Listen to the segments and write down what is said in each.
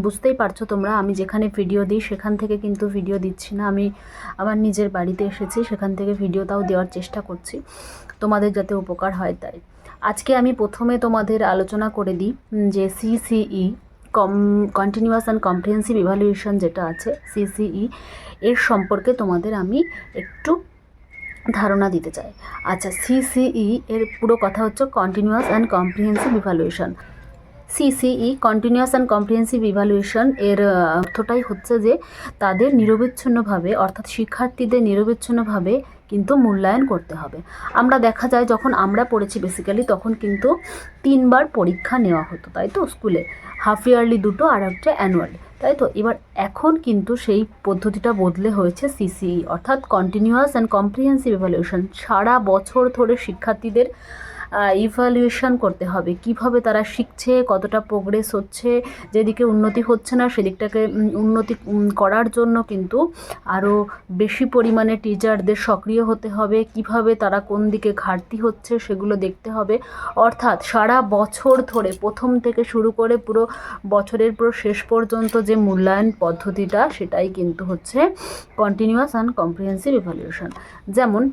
বুঝতেই পারছো তোমরা, আমি যেখানে ভিডিও দিই সেখান থেকে কিন্তু ভিডিও দিচ্ছি না, আমি আমার নিজের বাড়িতে এসেছি, সেখান থেকে ভিডিওটাও দেওয়ার চেষ্টা করছি তোমাদের যাতে উপকার হয় তাই। আজকে আমি প্রথমে তোমাদের আলোচনা করে দিই যে CCE continuous and comprehensive evaluation যেটা আছে সিসিই, এর সম্পর্কে তোমাদের আমি একটু ধারণা দিতে চাই। আচ্ছা, সিসিই এর পুরো কথা হচ্ছে continuous and comprehensive evaluation. CCE continuous and comprehensive evaluation এর অর্থটাই হচ্ছে যে তাদের নিরবিচ্ছিন্নভাবে, অর্থাৎ শিক্ষার্থীদের নিরবিচ্ছিন্নভাবে কিন্তু মূল্যায়ন করতে হবে। আমরা দেখা যায় যখন আমরা পড়েছি বেসিক্যালি তখন কিন্তু 3বার পরীক্ষা নেওয়া হতো, তাই তো, স্কুলে হাফ ইয়ারলি 2টো আর একটা অ্যানুয়াল, তাই তো। এবার এখন কিন্তু সেই পদ্ধতিটা বদলে হয়েছে সিসিই, অর্থাৎ কন্টিনিউয়াস অ্যান্ড কম্প্রিহেন্সিভ ইভ্যালুয়েশন। সারা বছর ধরে শিক্ষার্থীদের ইভ্যালুয়েশন করতে হবে, কিভাবে তারা শিখছে, কতটা প্রোগ্রেস হচ্ছে, যেদিকে উন্নতি হচ্ছে না সেদিকটাকে উন্নতি করার জন্য কিন্তু আরও বেশি পরিমাণে টিচারদের সক্রিয় হতে হবে, কিভাবে তারা কোন দিকে ঘাটতি হচ্ছে সেগুলো দেখতে হবে। অর্থাৎ সারা বছর ধরে প্রথম থেকে শুরু করে পুরো বছরের পুরো শেষ পর্যন্ত যে মূল্যায়ন পদ্ধতিটা সেটাই কিন্তু হচ্ছে কন্টিনিউয়াস অ্যান্ড কম্প্রিহেন্সিভ ইভ্যালুয়েশন। যেমন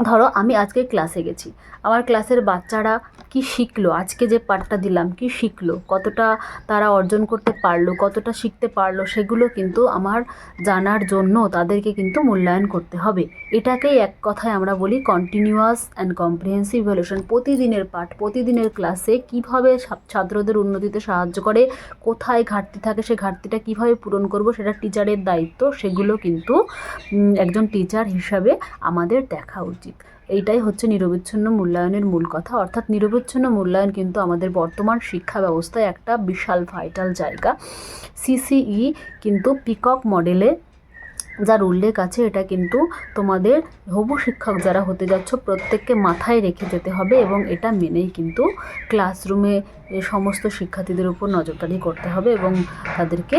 ধরো আমি আজকে ক্লাসে গেছি, আমার ক্লাসের বাচ্চারা কি শিখলো, আজকে যে পাঠটা দিলাম কি শিখলো, কতটা তারা অর্জন করতে পারলো, কতটা শিখতে পারলো, সেগুলো কিন্তু আমার জানার জন্য তাদেরকে কিন্তু মূল্যায়ন করতে হবে। এটাকেই এক কথায় আমরা বলি কন্টিনিউয়াস অ্যান্ড কম্প্রিহেন্সিভ ইভ্যালুয়েশন। প্রতিদিনের পাঠ, প্রতিদিনের ক্লাসে কিভাবে ছাত্রদের উন্নতিতে সাহায্য করে, কোথায় ঘাটতি থাকে সে ঘাটতিটা কিভাবে পূরণ করব সেটা টিচারের দায়িত্ব, সেগুলো কিন্তু একজন টিচার হিসাবে আমাদের দেখা উচিত। এইটাই হচ্ছে নিরবিচ্ছিন্ন মূল্যায়নের মূল কথা। অর্থাৎ নিরবিচ্ছিন্ন মূল্যায়ন কিন্তু আমাদের বর্তমান শিক্ষা ব্যবস্থায় একটা বিশাল ভাইটাল জায়গা। সিসিই কিন্তু পিকক মডেলে যার উল্লেখ আছে, এটা কিন্তু তোমাদের হবু শিক্ষক যারা হতে যাচ্ছ প্রত্যেককে মাথায় রেখে যেতে হবে এবং এটা মেনেই কিন্তু ক্লাসরুমে সমস্ত শিক্ষার্থীদের উপর নজরদারি করতে হবে এবং তাদেরকে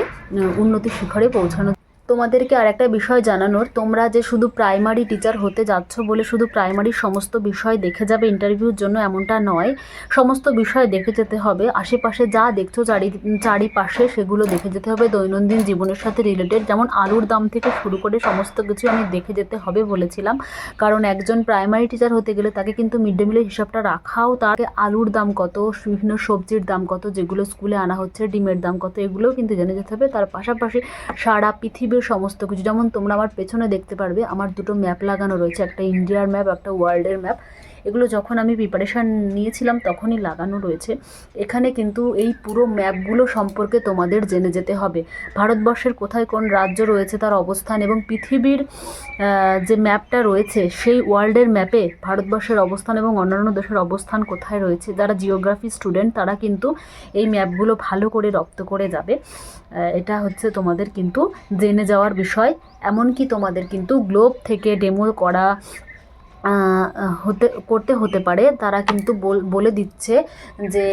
উন্নতি শিখরে পৌঁছানো। তোমাদেরকে আর একটা বিষয় জানানোর, তোমরা যে শুধু প্রাইমারি টিচার হতে যাচ্ছ বলে শুধু প্রাইমারির সমস্ত বিষয় দেখে যাবে ইন্টারভিউর জন্য এমনটা নয়। সমস্ত বিষয় দেখে যেতে হবে, আশেপাশে যা দেখছো চারিপাশে সেগুলো দেখে যেতে হবে, দৈনন্দিন জীবনের সাথে রিলেটেড, যেমন আলুর দাম থেকে শুরু করে সমস্ত কিছু আমি দেখে যেতে হবে বলেছিলাম। কারণ একজন প্রাইমারি টিচার হতে গেলে তাকে কিন্তু মিড ডে মিলের হিসাবটা রাখাও, তাকে আলুর দাম কত, বিভিন্ন সবজির দাম কত যেগুলো স্কুলে আনা হচ্ছে, ডিমের দাম কত, এগুলোও কিন্তু জেনে যেতে হবে। তার পাশাপাশি সারা পৃথিবীর সমস্ত কিছু, যেমন তোমরা আমার পেছনে দেখতে পারবে আমার 2টো ম্যাপ লাগানো রয়েছে, একটা ইন্ডিয়ার ম্যাপ, একটা ওয়ার্ল্ডের ম্যাপ। এগুলো যখন আমি প্রিপারেশান নিয়েছিলাম তখনই লাগানো রয়েছে। এখানে কিন্তু এই পুরো ম্যাপগুলো সম্পর্কে তোমাদের জেনে যেতে হবে, ভারতবর্ষের কোথায় কোন রাজ্য রয়েছে তার অবস্থান, এবং পৃথিবীর যে ম্যাপটা রয়েছে সেই ওয়ার্ল্ডের ম্যাপে ভারতবর্ষের অবস্থান এবং অন্যান্য দেশের অবস্থান কোথায় রয়েছে। যারা জিওগ্রাফি স্টুডেন্ট তারা কিন্তু এই ম্যাপগুলো ভালো করে রপ্ত করে যাবে। এটা হচ্ছে তোমাদের কিন্তু জেনে যাওয়ার বিষয়। এমনকি তোমাদের কিন্তু গ্লোব থেকে ডেমো করা করতে হতে পারে। তারা কিন্তু বলে দিচ্ছে যে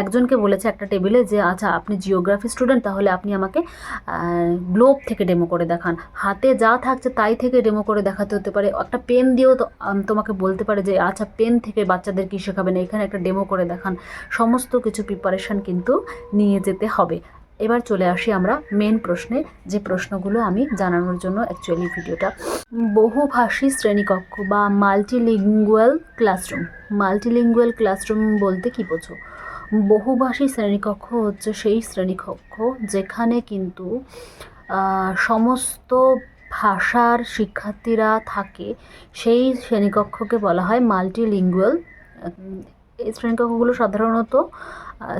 একজনকে বলেছে একটা টেবিলে যে আচ্ছা আপনি জিওগ্রাফি স্টুডেন্ট, তাহলে আপনি আমাকে গ্লোব থেকে ডেমো করে দেখান। হাতে যা থাকছে তাই থেকে ডেমো করে দেখাতে হতে পারে। একটা পেন দিয়েও তোমাকে বলতে পারে যে আচ্ছা পেন থেকে বাচ্চাদের কী শেখাবেন, এখানে একটা ডেমো করে দেখান। সমস্ত কিছু প্রিপারেশান কিন্তু নিয়ে যেতে হবে। এবার চলে আসি আমরা মেন প্রশ্নে, যে প্রশ্নগুলো আমি জানানোর জন্য অ্যাকচুয়ালি ভিডিওটা। বহুভাষী শ্রেণীকক্ষ বা মাল্টিলিঙ্গুয়াল ক্লাসরুম। মাল্টিলিঙ্গুয়াল ক্লাসরুম বলতে কী বোঝো? বহুভাষী শ্রেণীকক্ষ হচ্ছে সেই শ্রেণীকক্ষ যেখানে কিন্তু সমস্ত ভাষার শিক্ষার্থীরা থাকে, সেই শ্রেণীকক্ষকে বলা হয় মাল্টিলিঙ্গুয়াল। এই শ্রেণীকক্ষগুলো সাধারণত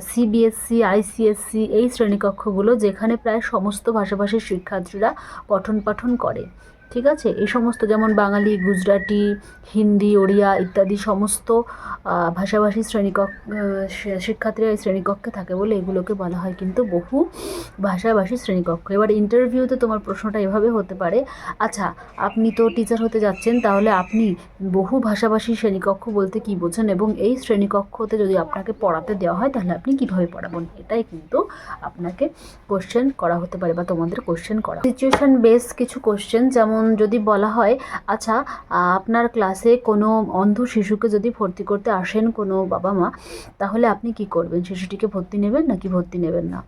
সিবিএসসি, আইসিএসসি এই শ্রেণীকক্ষগুলো, যেখানে প্রায় সমস্ত ভাষাভাষীর শিক্ষার্থীরা পঠন পাঠন করে। ঠিক আছে, এই সমস্ত যেমন বাঙালি, গুজরাটি, হিন্দি, ওড়িয়া ইত্যাদি সমস্ত ভাষাভাষী শিক্ষার্থীরা এই শ্রেণীকক্ষে থাকে বলে এগুলোকে বলা হয় কিন্তু বহু ভাষাভাষী শ্রেণীকক্ষ। এবার ইন্টারভিউতে তোমার প্রশ্নটা এভাবে হতে পারে, আচ্ছা আপনি তো টিচার হতে যাচ্ছেন, তাহলে আপনি বহু ভাষাভাষী শ্রেণীকক্ষ বলতে কী বোঝেন, এবং এই শ্রেণীকক্ষতে যদি আপনাকে পড়াতে দেওয়া হয় তাহলে আপনি কীভাবে পড়াবেন, এটাই কিন্তু আপনাকে কোশ্চেন করা হতে পারে বা তোমাদের কোশ্চেন করা। সিচুয়েশন বেস কিছু কোশ্চেন, যেমন যদি বলা হয় আচ্ছা আপনার ক্লাসে কোনো অন্ধ শিশুকে যদি ভর্তি করতে আসেন কোনো বাবা মা, তাহলে আপনি কি করবেন, শিশুটিকে ভর্তি নেবেন নাকি ভর্তি নেবেন না।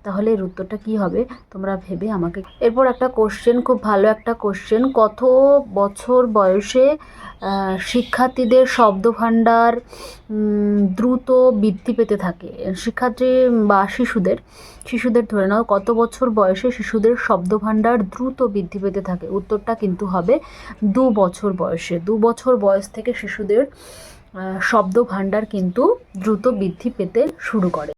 তাহলে এর উত্তরটা কী হবে তোমরা ভেবে আমাকে। এরপর একটা কোশ্চেন, খুব ভালো একটা কোশ্চেন, কত বছর বয়সে শিক্ষার্থীদের শব্দভাণ্ডার দ্রুত বৃদ্ধি পেতে থাকে? শিক্ষার্থী বা শিশুদের ধরে নাও, কত বছর বয়সে শিশুদের শব্দভাণ্ডার দ্রুত বৃদ্ধি পেতে থাকে? উত্তরটা কিন্তু হবে 2 বছর বয়সে। 2 বছর বয়স থেকে শিশুদের শব্দভাণ্ডার কিন্তু দ্রুত বৃদ্ধি পেতে শুরু করে।